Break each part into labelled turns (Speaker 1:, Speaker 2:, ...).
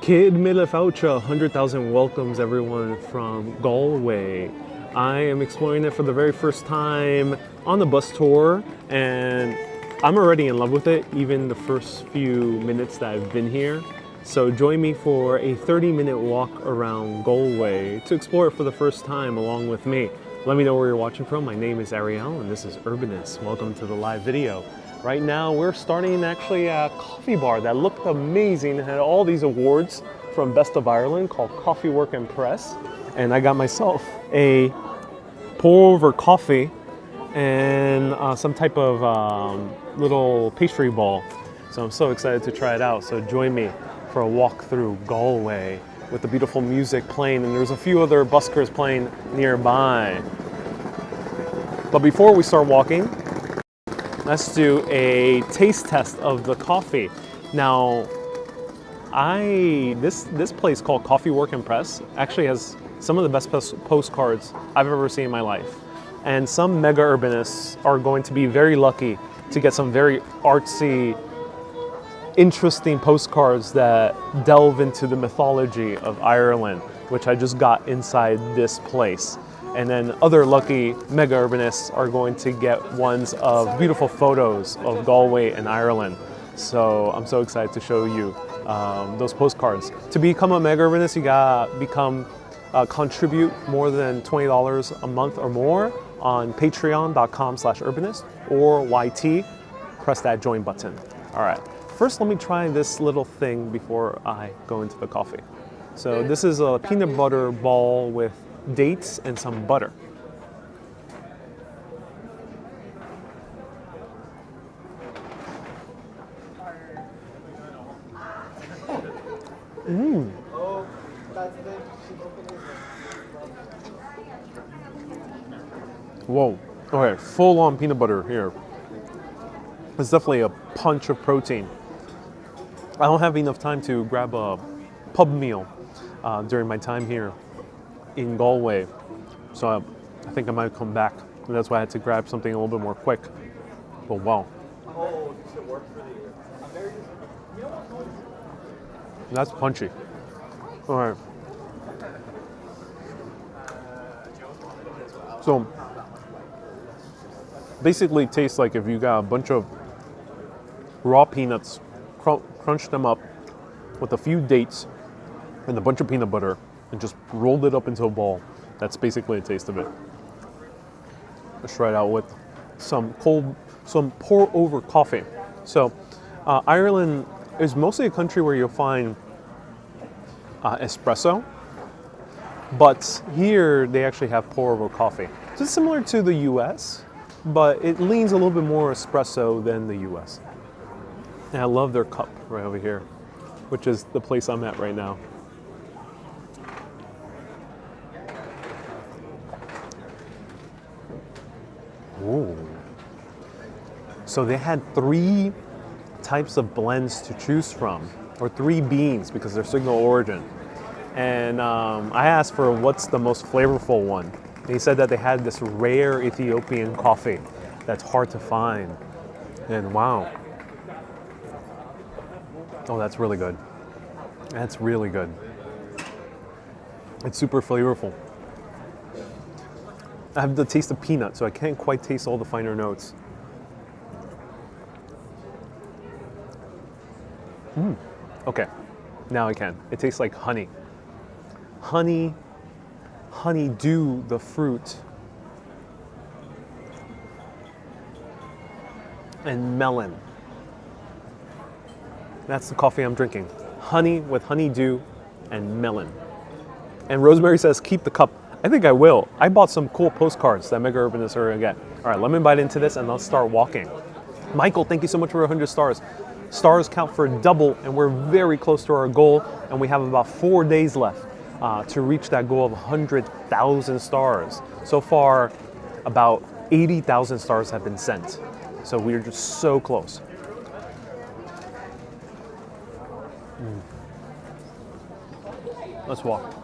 Speaker 1: Kid Milifaucha, 100,000 welcomes everyone from Galway. I am exploring it for the very first time on the bus tour, and I'm already in love with it, even the first few minutes that I've been here. So join me for a 30-minute walk around Galway to explore it for the first time along with me. Let me know where you're watching from. My name is Ariel and this is Urbanist. Welcome to the live video. Right now we're starting actually a coffee bar that looked amazing. It had all these awards from Best of Ireland called Coffee Work and Press. And I got myself a pour over coffee and some type of little pastry ball. So I'm so excited to try it out. So join me for a walk through Galway with the beautiful music playing, and there's a few other buskers playing nearby. But before we start walking, let's do a taste test of the coffee. Now, this place called Coffee Work and Press actually has some of the best postcards I've ever seen in my life. And some mega urbanists are going to be very lucky to get some very artsy, interesting postcards that delve into the mythology of Ireland, which I just got inside this place. And then other lucky mega urbanists are going to get ones of beautiful photos of Galway and Ireland. So I'm so excited to show you those postcards. To become a mega urbanist, you gotta contribute more than $20 a month or more on patreon.com/urbanist or YT. Press that join button. All right. First, let me try this little thing before I go into the coffee. So this is a peanut butter ball with dates and some butter. Mmm. Whoa. Okay, full on peanut butter here. It's definitely a punch of protein. I don't have enough time to grab a pub meal during my time here in Galway, so I think I might come back. And that's why I had to grab something a little bit more quick. But wow. That's punchy. All right. So basically it tastes like if you got a bunch of raw peanuts, crunched them up with a few dates and a bunch of peanut butter and just rolled it up into a ball. That's basically the taste of it. Let's try it out with some pour over coffee. So Ireland is mostly a country where you'll find espresso, but here they actually have pour over coffee. So it's similar to the US, but it leans a little bit more espresso than the US. And I love their cup right over here, which is the place I'm at right now. Ooh. So they had 3 types of blends to choose from, or 3 beans because they're single origin. And I asked for what's the most flavorful one. And he said that they had this rare Ethiopian coffee that's hard to find. And wow. Oh, that's really good. That's really good. It's super flavorful. I have the taste of peanut, so I can't quite taste all the finer notes. Okay, now I can. It tastes like honey. Honeydew, the fruit, and melon. That's the coffee I'm drinking. Honey with honeydew and melon. And Rosemary says, keep the cup. I think I will. I bought some cool postcards that mega urbanists are gonna get. All right, let me bite into this and let's start walking. Michael, thank you so much for 100 stars. Stars count for double, and we're very close to our goal, and we have about 4 days left to reach that goal of 100,000 stars. So far, about 80,000 stars have been sent. So we're just so close. Let's walk.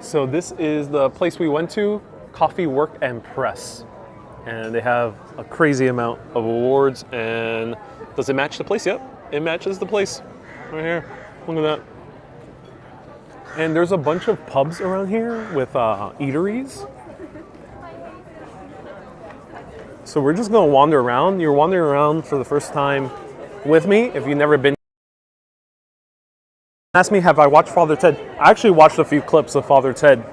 Speaker 1: So this is the place we went to, Coffee Work and Press. And they have a crazy amount of awards. And does it match the place? Yep, it matches the place right here. Look at that. And there's a bunch of pubs around here with eateries. So we're just gonna wander around. You're wandering around for the first time with me if you've never been. Ask me, have I watched Father Ted? I actually watched a few clips of Father Ted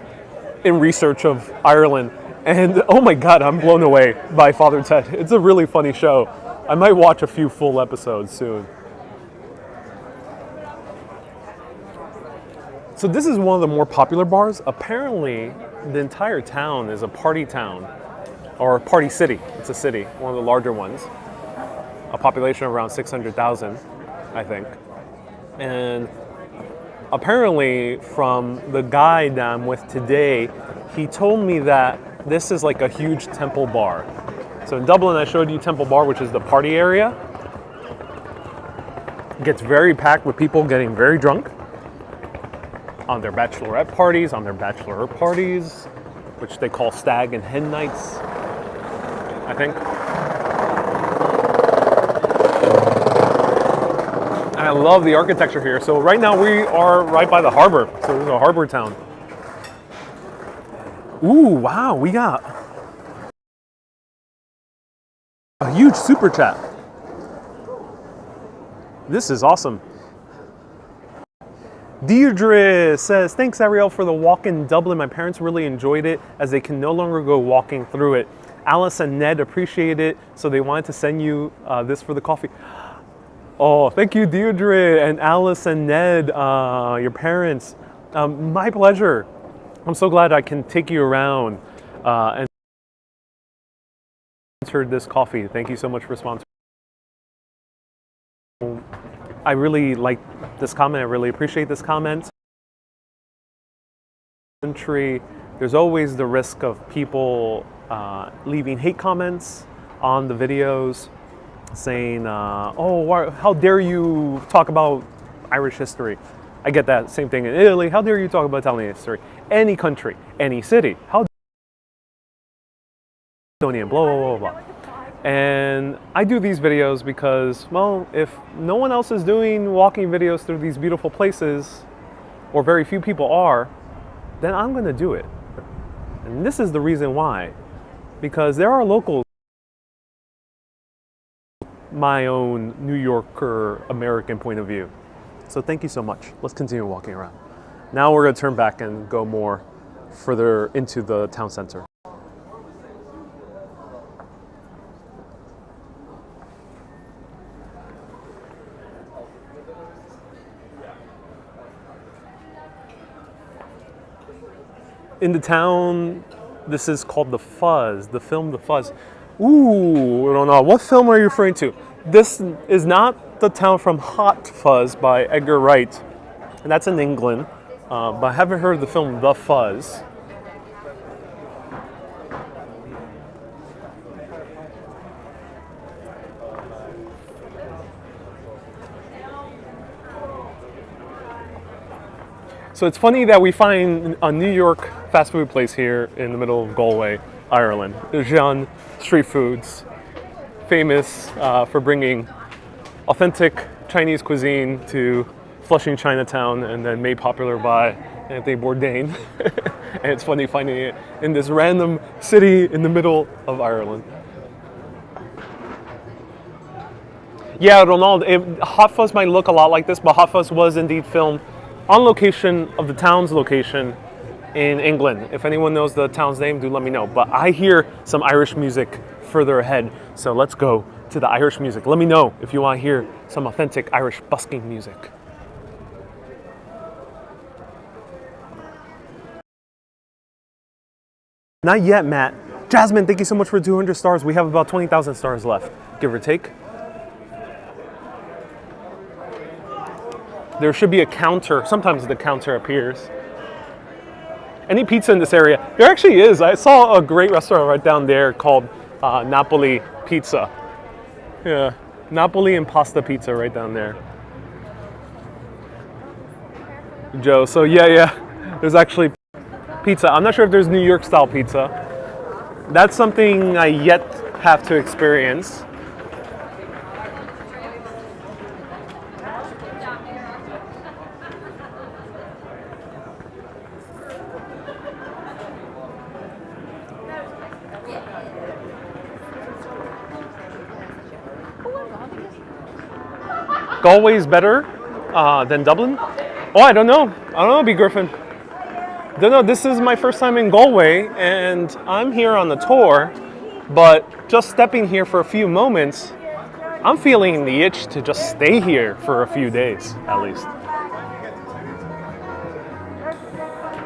Speaker 1: in research of Ireland. And oh my God, I'm blown away by Father Ted. It's a really funny show. I might watch a few full episodes soon. So this is one of the more popular bars. Apparently, the entire town is a party town, or a party city. It's a city, one of the larger ones. A population of around 600,000, I think. And apparently, from the guide that I'm with today, he told me that this is like a huge temple bar. So in Dublin, I showed you Temple Bar, which is the party area. It gets very packed with people getting very drunk on their bachelorette parties, which they call stag and hen nights, I think. And I love the architecture here. So right now we are right by the harbor. So this is a harbor town. Ooh, wow, we got a huge super chat. This is awesome. Deirdre says, thanks Ariel for the walk in Dublin. My parents really enjoyed it as they can no longer go walking through it. Alice and Ned appreciate it, so they wanted to send you this for the coffee. Oh, thank you, Deirdre and Alice and Ned, your parents. My pleasure. I'm so glad I can take you around and sponsored this coffee. Thank you so much for sponsoring. I really like this comment. I really appreciate this comment. There's always the risk of people leaving hate comments on the videos saying, oh, how dare you talk about Irish history? I get that same thing in Italy. How dare you talk about Italian history? Any country, any city. How blah, blah, blah, blah. And I do these videos because, well, if no one else is doing walking videos through these beautiful places, or very few people are, then I'm going to do it. And this is the reason why. Because there are locals, my own New Yorker American point of view. So thank you so much. Let's continue walking around. Now we're going to turn back and go more further into the town center. In the town, this is called The Fuzz, the film The Fuzz. Ooh, I don't know. What film are you referring to? This is not the town from Hot Fuzz by Edgar Wright. And that's in England. But I haven't heard of the film The Fuzz. So it's funny that we find a New York fast food place here in the middle of Galway, Ireland. Jean Street Foods, famous for bringing authentic Chinese cuisine to Flushing Chinatown and then made popular by Anthony Bourdain. And it's funny finding it in this random city in the middle of Ireland. Yeah, Ronald, Hot Fuzz might look a lot like this, but Hot Fuzz was indeed filmed on location of the town's location in England. If anyone knows the town's name, do let me know. But I hear some Irish music further ahead, so let's go to the Irish music. Let me know if you want to hear some authentic Irish busking music. Not yet, Matt. Jasmine, thank you so much for 200 stars. We have about 20,000 stars left, give or take. There should be a counter. Sometimes the counter appears. Any pizza in this area? There actually is. I saw a great restaurant right down there called Napoli Pizza. Yeah, Napoli and pasta pizza right down there. Joe, so yeah. There's actually pizza. I'm not sure if there's New York style pizza. That's something I yet have to experience. Galway's better than Dublin? Oh, I don't know. I don't know, B. Griffin. Don't know. This is my first time in Galway, and I'm here on the tour. But just stepping here for a few moments, I'm feeling the itch to just stay here for a few days, at least.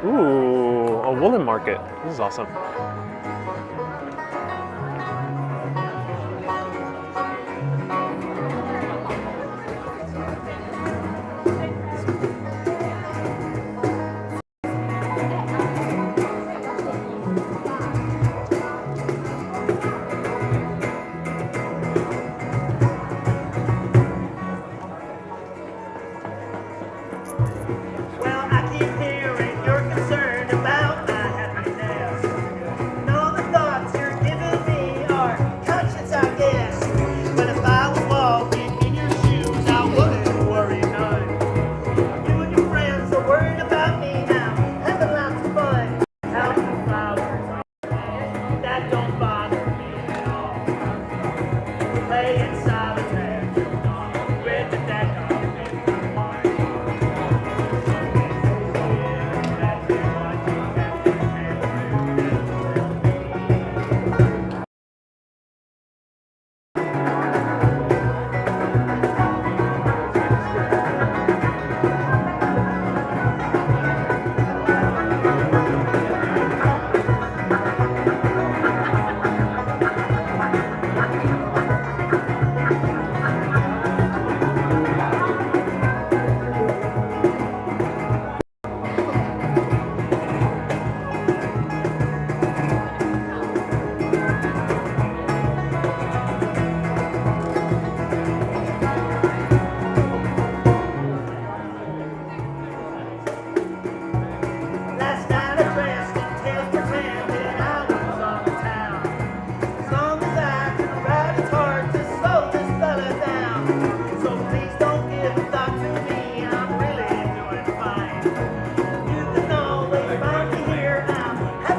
Speaker 1: Ooh, a woolen market. This is awesome.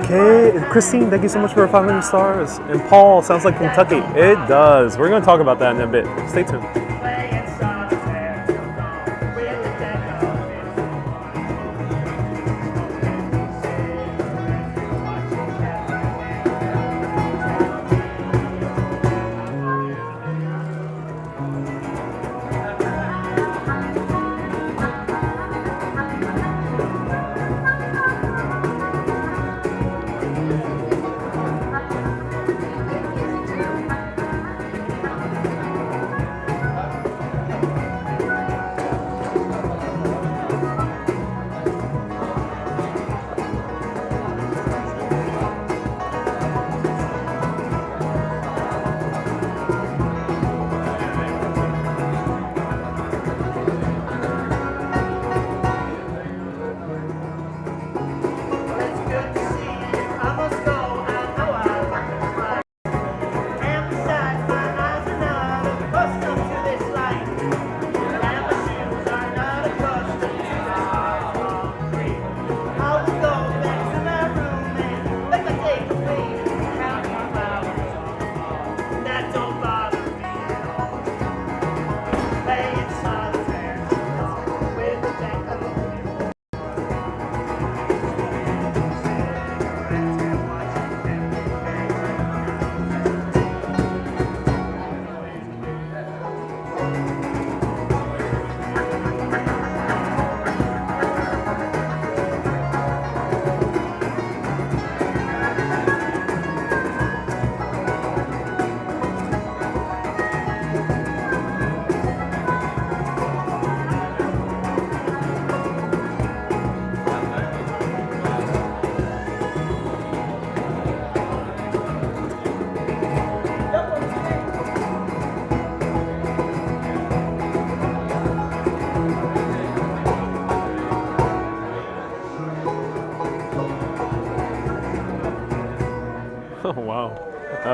Speaker 1: Okay, Christine, thank you so much for 500 stars. And Paul, sounds like Kentucky. It does. We're going to talk about that in a bit. Stay tuned.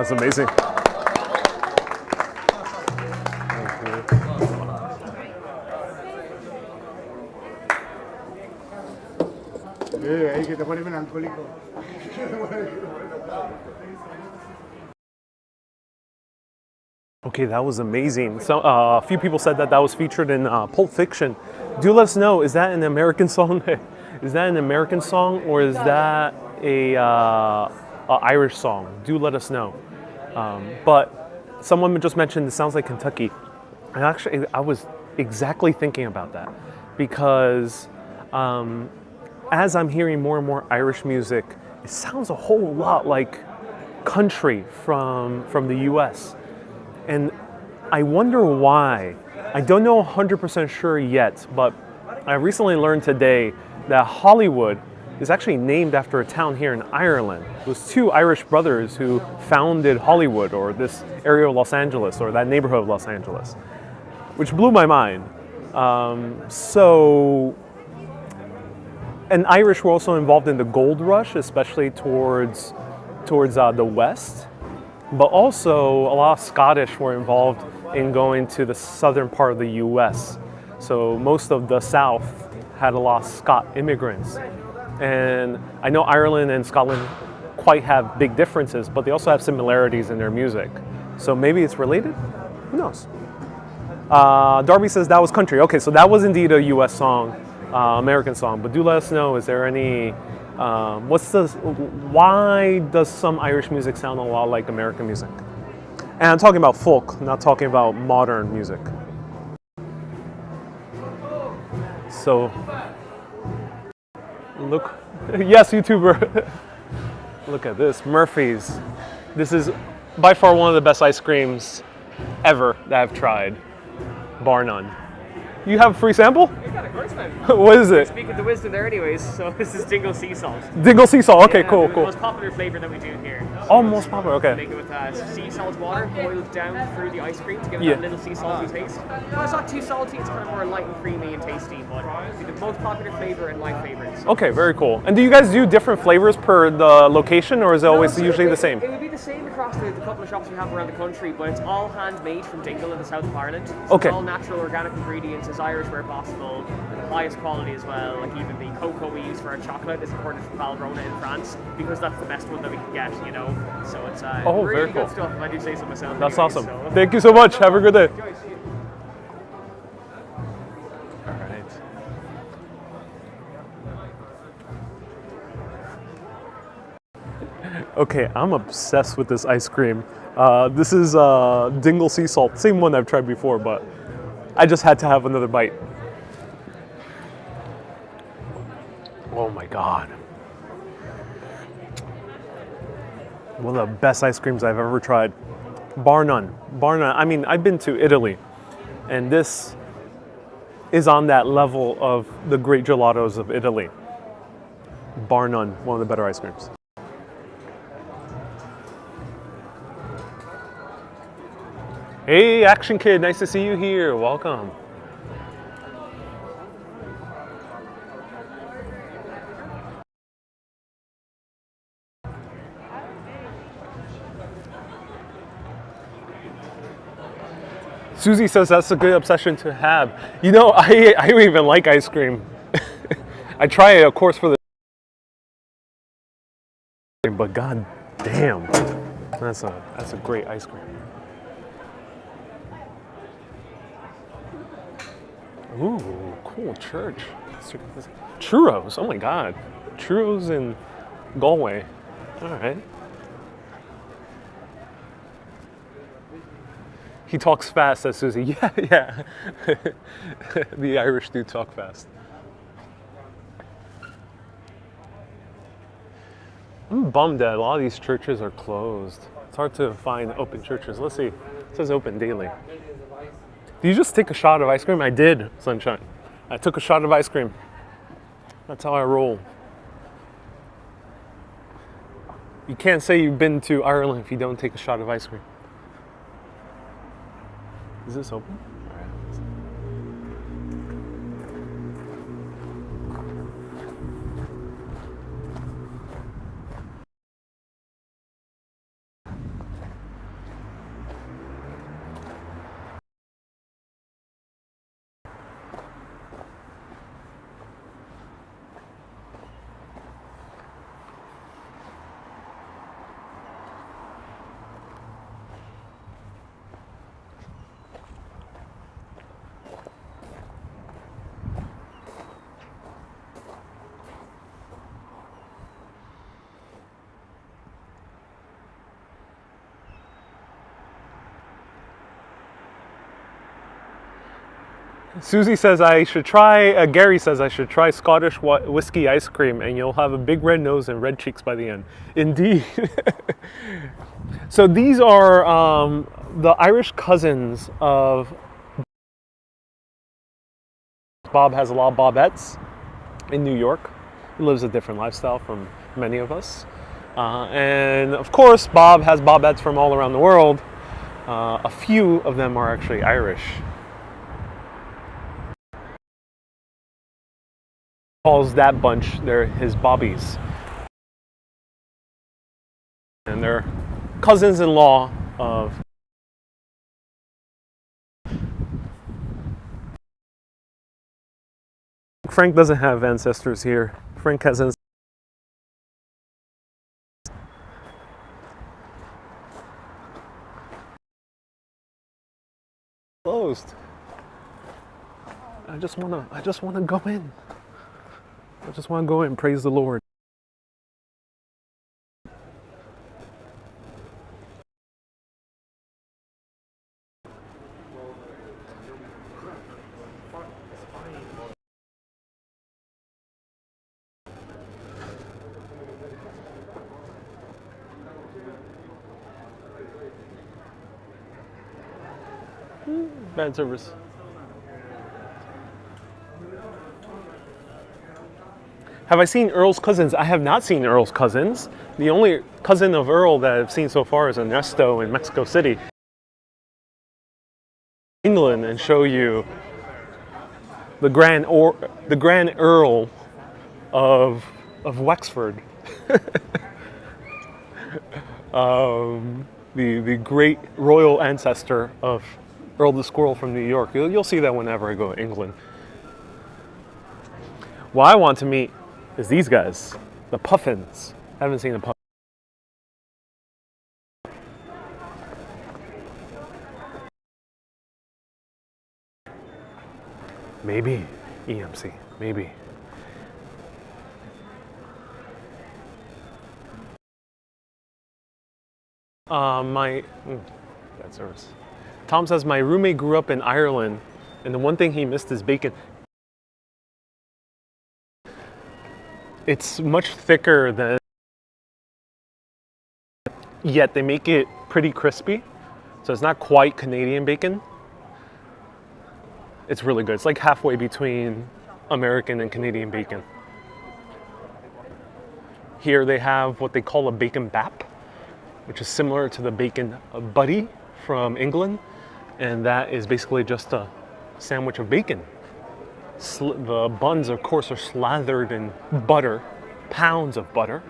Speaker 1: That's amazing.
Speaker 2: Que te pones melancólico.
Speaker 1: Okay, that was amazing. So a few people said that was featured in Pulp Fiction. Do let us know, is that an American song? Is that an American song, or is that a Irish song? Do let us know. But someone just mentioned it sounds like Kentucky. And actually, I was exactly thinking about that because as I'm hearing more and more Irish music, it sounds a whole lot like country from the US. And I wonder why. I don't know 100% sure yet, but I recently learned today that Hollywood is actually named after a town here in Ireland. It was two Irish brothers who founded Hollywood, or this area of Los Angeles, or that neighborhood of Los Angeles, which blew my mind. And Irish were also involved in the gold rush, especially towards the west. But also a lot of Scottish were involved in going to the southern part of the US. So most of the South had a lot of Scot immigrants. And I know Ireland and Scotland quite have big differences, but they also have similarities in their music. So maybe it's related? Who knows? Darby says that was country. Okay, so that was indeed a US song, American song. But do let us know, is there any why does some Irish music sound a lot like American music? And I'm talking about folk, not talking about modern music. So, look, yes, YouTuber. Look at this, Murphy's. This is by far one of the best ice creams ever that I've tried, bar none. You have a free sample?
Speaker 3: You got a course, man.
Speaker 1: What is it?
Speaker 3: Speaking the wisdom there anyways, so this is Dingle Sea Salt.
Speaker 1: Dingle Sea Salt, okay,
Speaker 3: Yeah,
Speaker 1: cool.
Speaker 3: The most popular flavour that we do here.
Speaker 1: Oh, most popular, okay.
Speaker 3: Make it with sea salt water boiled down through the ice cream to give it that little sea salty taste. No, it's not too salty, it's kind of more light and creamy and tasty, but it's the most popular flavour and my favourite. So.
Speaker 1: Okay, very cool. And do you guys do different flavors per the location, or is it always usually the same?
Speaker 3: It would be the same across the couple of shops we have around the country, but it's all handmade from Dingle in the south of Ireland. So
Speaker 1: Okay.
Speaker 3: It's all natural organic ingredients, as Irish where possible. The highest quality as well, like even the cocoa we use for our chocolate is imported from Valrhona in France because that's the best one that we can get, you know. So it's really
Speaker 1: very cool.
Speaker 3: good stuff if I do say so myself.
Speaker 1: That's
Speaker 3: anyways,
Speaker 1: awesome.
Speaker 3: so.
Speaker 1: Thank you so much. Have a good day. All right. Okay, I'm obsessed with this ice cream. This is Dingle Sea Salt, same one I've tried before, but I just had to have another bite. Oh my God. One of the best ice creams I've ever tried. Bar none. Bar none. I mean, I've been to Italy, and this is on that level of the great gelatos of Italy. Bar none. One of the better ice creams. Hey, Action Kid. Nice to see you here. Welcome. Susie says that's a good obsession to have. You know, I don't even like ice cream. I try it, of course, for the but god damn, that's a great ice cream. Ooh, cool church. Churros, oh my god. Churros in Galway. All right. He talks fast, says Susie. Yeah, yeah. The Irish do talk fast. I'm bummed that a lot of these churches are closed. It's hard to find open churches. Let's see. It says open daily. Did you just take a shot of ice cream? I did, Sunshine. I took a shot of ice cream. That's how I roll. You can't say you've been to Ireland if you don't take a shot of ice cream. Is this open? All right. Susie says I should try, Gary says I should try Scottish whiskey ice cream and you'll have a big red nose and red cheeks by the end. Indeed. So these are the Irish cousins of Bob. Has a lot of Bobettes in New York. He lives a different lifestyle from many of us. And of course, Bob has Bobettes from all around the world. A few of them are actually Irish. Calls that bunch, they're his bobbies. And they're cousins-in-law of Frank doesn't have ancestors here. Frank has ancestors. Closed. I just wanna go in. I just wanna go in, praise the Lord. Bad service. Have I seen Earl's cousins? I have not seen Earl's cousins. The only cousin of Earl that I've seen so far is Ernesto in Mexico City. England and show you the Grand Earl of Wexford. The great royal ancestor of Earl the Squirrel from New York. You'll see that whenever I go to England. What I want to meet is these guys, the Puffins. I haven't seen a Puffin. Maybe EMC, maybe. Bad service. Tom says my roommate grew up in Ireland, and the one thing he missed is bacon. It's much thicker than, yet they make it pretty crispy, so it's not quite Canadian bacon. It's really good. It's like halfway between American and Canadian bacon. Here they have what they call a bacon bap, which is similar to the bacon buddy from England, and that is basically just a sandwich of bacon. The buns, of course, are slathered in butter, pounds of butter,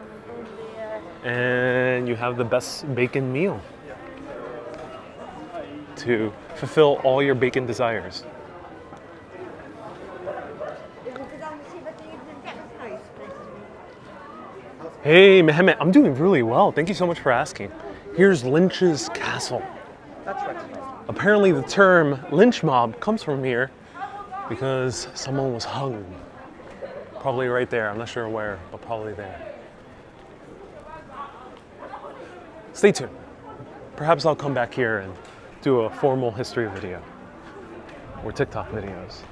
Speaker 1: and you have the best bacon meal to fulfill all your bacon desires. Hey, Mehmet, I'm doing really well. Thank you so much for asking. Here's Lynch's castle.
Speaker 3: That's right.
Speaker 1: Apparently the term lynch mob comes from here because someone was hung. Probably right there. I'm not sure where, but probably there. Stay tuned. Perhaps I'll come back here and do a formal history video or TikTok videos.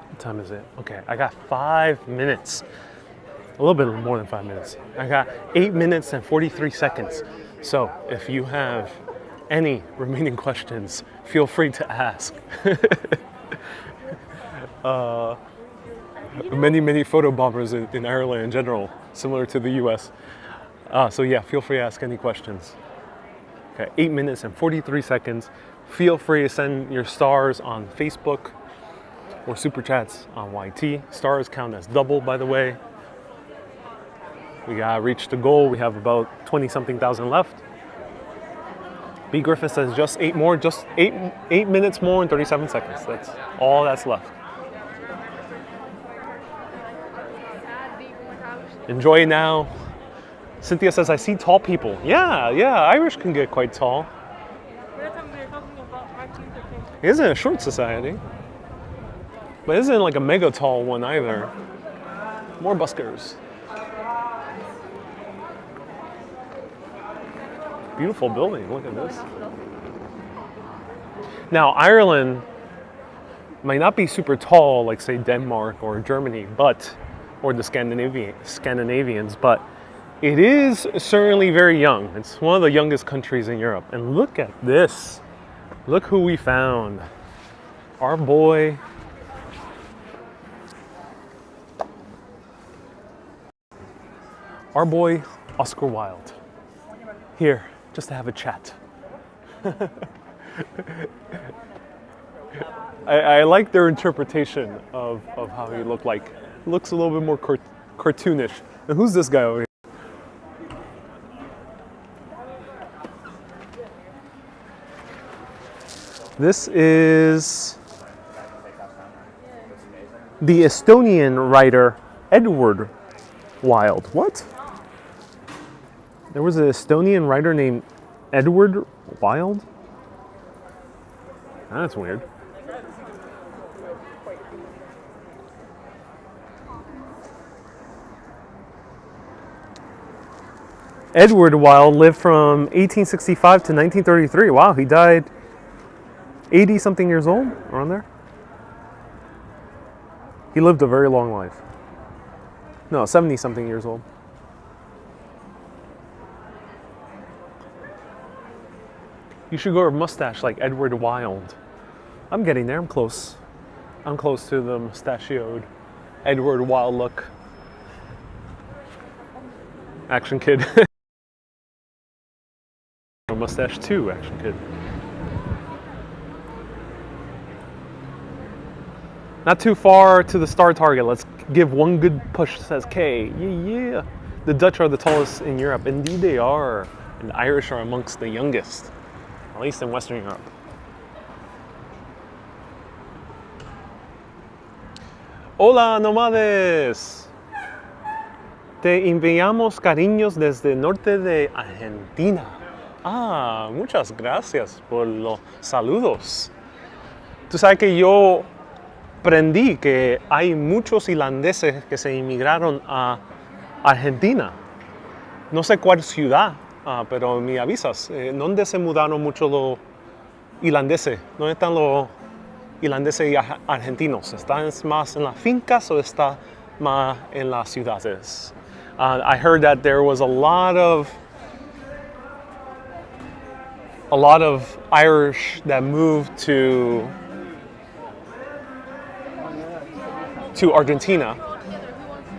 Speaker 1: What time is it? Okay, I got 5 minutes. A little bit more than 5 minutes. I got 8 minutes and 43 seconds. So if you have any remaining questions, feel free to ask. Many photo bombers in Ireland in general, similar to the US. So yeah, feel free to ask any questions. Okay, 8 minutes and 43 seconds. Feel free to send your stars on Facebook or super chats on YT. Stars count as double, by the way. We gotta reach the goal. We have about 20-something thousand left. B. Griffin says just 8 more, just 8 minutes more and 37 seconds. That's all that's left. Enjoy it now. Cynthia says, I see tall people. Yeah, Irish can get quite tall. It isn't a short society. But it isn't like a mega tall one either. More buskers. Beautiful building. Look at this. Now, Ireland might not be super tall like, say, Denmark or Germany, or the Scandinavians, but it is certainly very young. It's one of the youngest countries in Europe. And look at this. Look who we found. Our boy. Our boy, Oscar Wilde. Here, just to have a chat. I like their interpretation of how he looked like. He looks a little bit more cartoonish. And who's this guy over here? This is the Estonian writer Edward Wilde. What? There was an Estonian writer named Edward Wilde? That's weird. Edward Wilde lived from 1865 to 1933. Wow, he died 80 something years old, around there. He lived a very long life. No, 70 something years old. You should grow a mustache like Edward Wilde. I'm getting there, I'm close. I'm close to the mustachioed Edward Wilde look. Action Kid. A mustache too, Action Kid. Not too far to the star target. Let's give one good push, says K. Yeah. The Dutch are the tallest in Europe. Indeed they are. And the Irish are amongst the youngest, at least in Western Europe. Hola, nomades. Te enviamos cariños desde el norte de Argentina. Ah, muchas gracias por los saludos. Tú sabes que yo aprendí que hay muchos irlandeses que se inmigraron a Argentina. No sé cuál ciudad, pero me avisas. ¿Dónde se mudaron muchos los irlandeses? ¿Dónde están los irlandeses y argentinos? ¿Están más en las fincas o están más en las ciudades? I heard that there was a lot of Irish that moved to Argentina,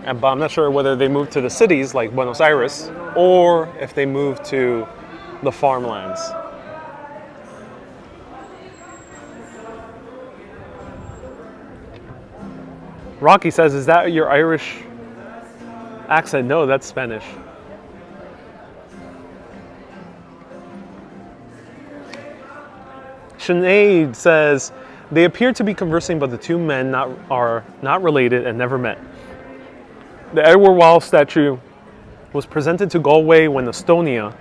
Speaker 1: but I'm not sure whether they moved to the cities like Buenos Aires or if they moved to the farmlands. Rocky says, is that your Irish accent? No, that's Spanish. Sinead says, they appear to be conversing, but the two men are not related and never met. The Edward Wilde statue was presented to Galway when Estonia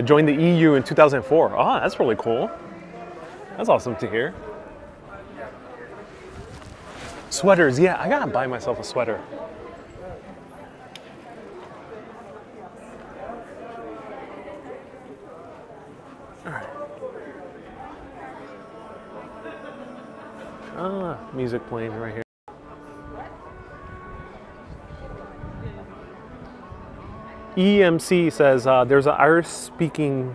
Speaker 1: joined the EU in 2004. Oh, that's really cool. That's awesome to hear. Sweaters, yeah, I gotta buy myself a sweater. Music playing right here. EMC says there's an Irish-speaking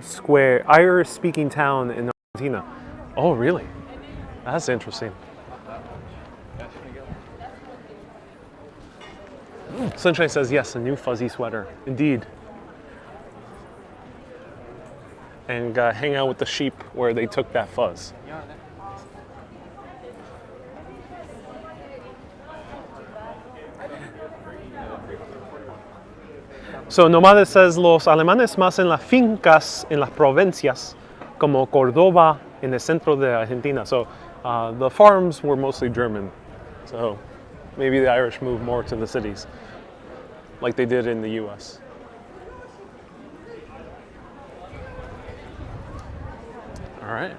Speaker 1: town in Argentina. Oh, really? That's interesting. Sunshine says yes, a new fuzzy sweater. Indeed. And hang out with the sheep where they took that fuzz. So Nomades says, los alemanes más en las fincas en las provincias, como Córdoba en el centro de Argentina. So the farms were mostly German. So maybe the Irish moved more to the cities, like they did in the US. All right.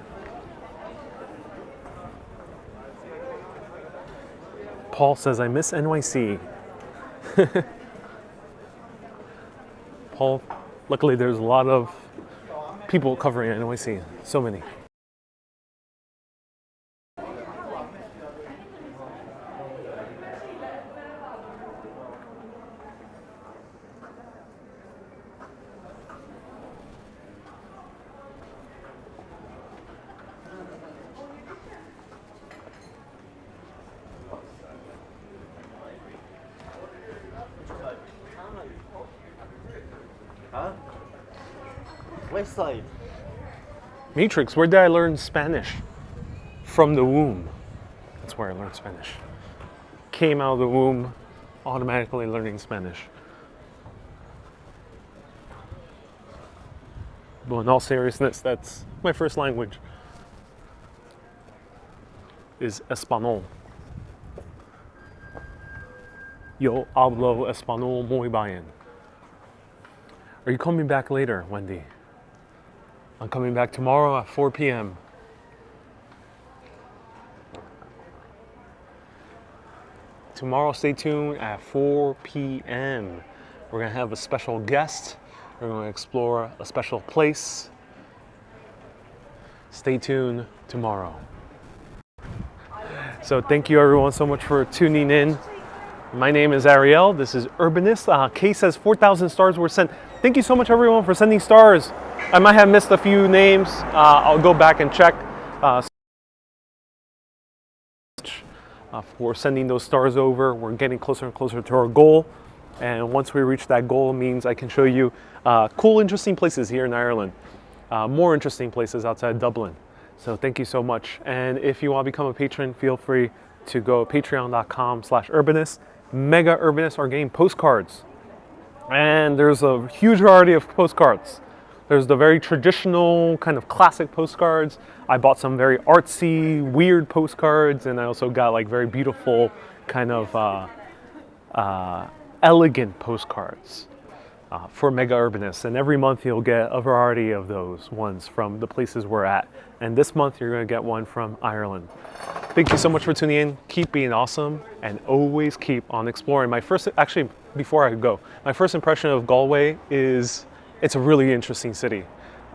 Speaker 1: Paul says, I miss NYC. Paul, luckily there's a lot of people covering NYC. So many.
Speaker 2: Huh? West side.
Speaker 1: Matrix, where did I learn Spanish? From the womb. That's where I learned Spanish. Came out of the womb, automatically learning Spanish. But in all seriousness, that's my first language. Is Espanol. Yo hablo español muy bien. Are you coming back later, Wendy? I'm coming back tomorrow at 4 p.m. Tomorrow, stay tuned at 4 p.m. We're gonna have a special guest. We're gonna explore a special place. Stay tuned tomorrow. So thank you everyone so much for tuning in. My name is Ariel. This is Urbanist. Kay says 4,000 stars were sent. Thank you so much everyone for sending stars. I might have missed a few names. I'll go back and check. For sending those stars over. We're getting closer and closer to our goal. And once we reach that goal, it means I can show you cool, interesting places here in Ireland. More interesting places outside Dublin. So thank you so much. And if you want to become a patron, feel free to go patreon.com/urbanist. Mega Urbanists are getting postcards. And there's a huge variety of postcards. There's the very traditional kind of classic postcards. I bought some very artsy, weird postcards, and I also got like very beautiful kind of elegant postcards for Mega Urbanists. And every month you'll get a variety of those ones from the places we're at. And this month you're gonna get one from Ireland. Thank you so much for tuning in. Keep being awesome and always keep on exploring. Before I go, my first impression of Galway is it's a really interesting city.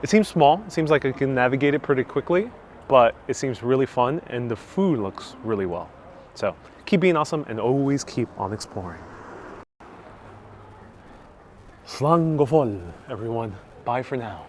Speaker 1: It seems small, it seems like I can navigate it pretty quickly, but it seems really fun and the food looks really well. So keep being awesome and always keep on exploring. Slán go fóill, everyone. Bye for now.